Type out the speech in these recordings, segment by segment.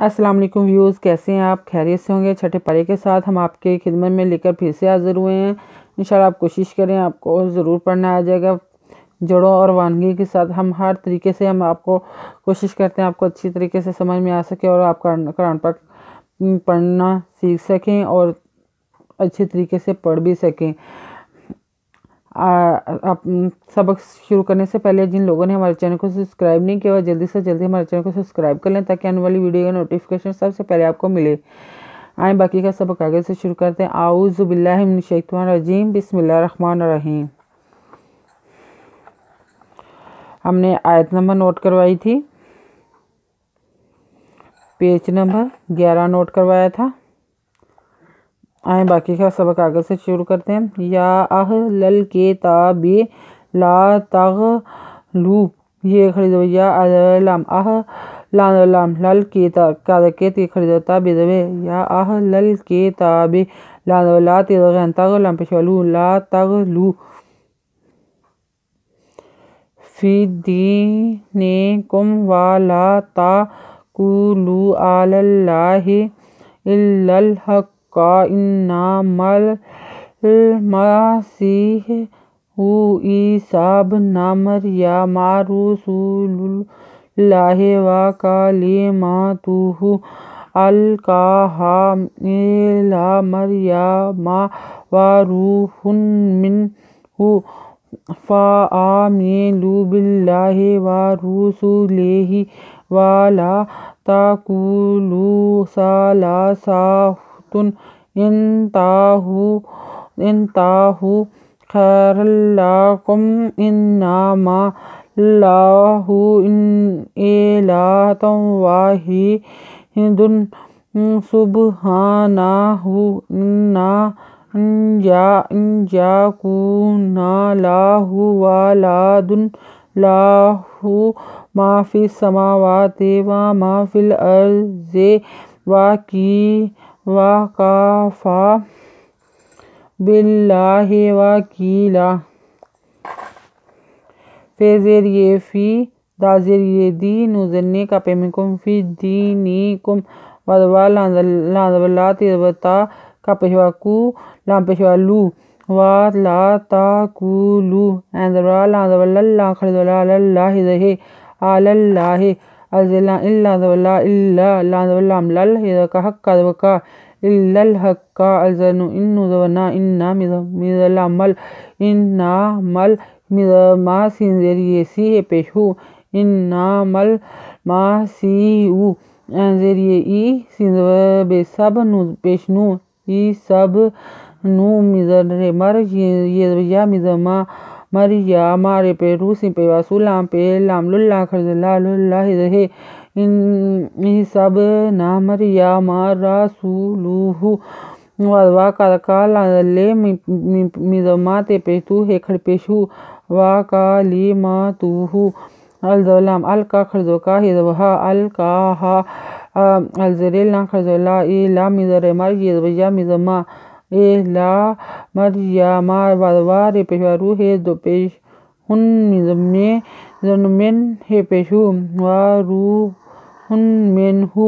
السلام علیکم ویوز، کیسے ہیں آپ؟ خیریت سے ہوں گے؟ چھٹے پارے کے ساتھ ہم آپ کے خدمت میں لے کر پھر سے حاضر ہوئے ہیں۔ انشاءاللہ آپ کوشش کریں، آپ کو ضرور پڑھنا آ جائے گا۔ جڑوں اور وانگی کے ساتھ ہم ہر طریقے سے ہم آپ کو کوشش کرتے ہیں آپ کو اچھی طریقے سے سمجھ میں آ سکے اور آپ قرآن پاک پڑھنا سیکھ سکیں اور اچھی طریقے سے پڑھ بھی سکیں۔ آپ سبق شروع کرنے سے پہلے جن لوگوں نے ہمارے چینل کو سبسکرائب نہیں کیا، جلدی سے جلدی ہمارے چینل کو سبسکرائب کر لیں تاکہ آنے والی ویڈیو کا نوٹیفیکیشن سب سے پہلے آپ کو ملے۔ آئیں باقی کا سبق آگے سے شروع کرتے ہیں۔ اعوذ باللہ من الشیطان الرجیم، بسم اللہ الرحمن الرحیم۔ ہم نے آیت نمبر نوٹ کروائی تھی، پیج نمبر 11 نوٹ کروایا تھا۔ آئیں باقی کا سبق آگے سے شروع کرتے ہیں۔ یا اہل الکتاب لا تغلو، یہ خریدو یا لام لام لل کتاب خریدو تابے یا اہل الکتاب لا تغلو پشولو لا تغلو فی دینکم ولا تقولوا علی اللہ الا الحق انما المسیح عیسی بن مریم رسول اللہ وکلمتہ القاها الی مریم وروح منہ فآمنوا باللہ ورسولہ ولا تقولوا ثلاثۃ انتہوا خیرا لکم انما اللہ الہ واحد سبحانہ ان یکن لہ ولد لہ ما فی السماوات وما فی الارض وکفی باللہ وکیلا۔ فی زیر فی دا زیر دی نوزنے کا پیمکم فی دینکم ودوا لاندولا تیربتا کا پیشوا کو لام پیشوا لو ولا تقولو اندرا لاندولا لا خردولا اللہ دہے اللہ الا لاندولا ملل ہدکا حق کا دوکا الا الحق کا الزنو انو دونا انا مدلمل انا مل ما سین زیریے سی ہے پیشو انا مل ما سی او زیریے ای سین بے سب نو پیشنو ای سب نو مدر مر یا مدما مریا مارے پہ روسی پہ واسولام پہ لام للہ خرزلہ للہ دہے ای سب نا مریا مارا سولوہو ودوا کالا لے مدما تے پیتو ہے کھڑ پیشو وکلمتہ الزلام الکا خرزوکا ہدوہا الکاہا الزریلہ خرزولا ایلا مدر مریا یا مدما ایلا مریم ودوا رے پیشوا روح دو پیش ہن مدمے زنمن ہے پیشو وروح منہ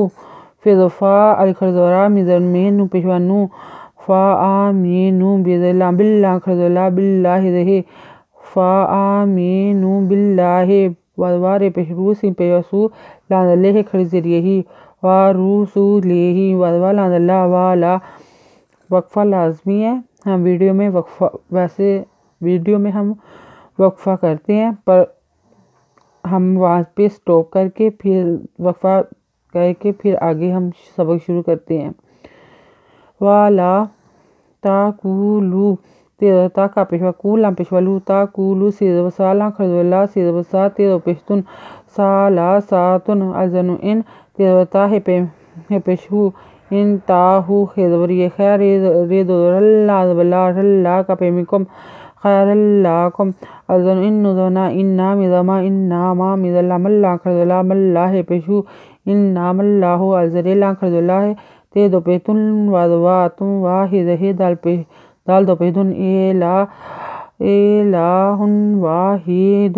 فضفا الخرزورا مدمن پیشوا نو فآمنوا باللہ خرزولا باللہ دہے فآمنوا باللہ ودوا رے پیش روسی پیشو لاندلے ہے کھڑی ذریعہ ہی ورسولہ ودوا لاندلہ والا۔ وقفہ لازمی ہے، ہم ویڈیو میں وقفہ ہم وقفہ کرتے ہیں پر ہم وہاں پہ سٹاپ کر کے پھر وقفہ کر کے پھر آگے ہم سبق شروع کرتے ہیں۔ والا تقولوا تیرتا کا پیشوا کو لام پیشوا لو تقولوا سیدبسا لام خرزولا سیدبسا تیرو پیشتن سالاساتن الزنو ان تیرتا ہے پیشو انتہو خیدوری خیر ریدو رلہ بلا رلہ کا پیمکم خیر لکم الزنو انو دونا انا مدما انما مدلہ ملہ خرزولا ملہ ہے پیشو انما اللہ الزریلہ خرزولا ہے تے دو پیتن ودوا تم واحد ہے دال دو پیتن الہن واحد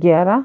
11,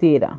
13।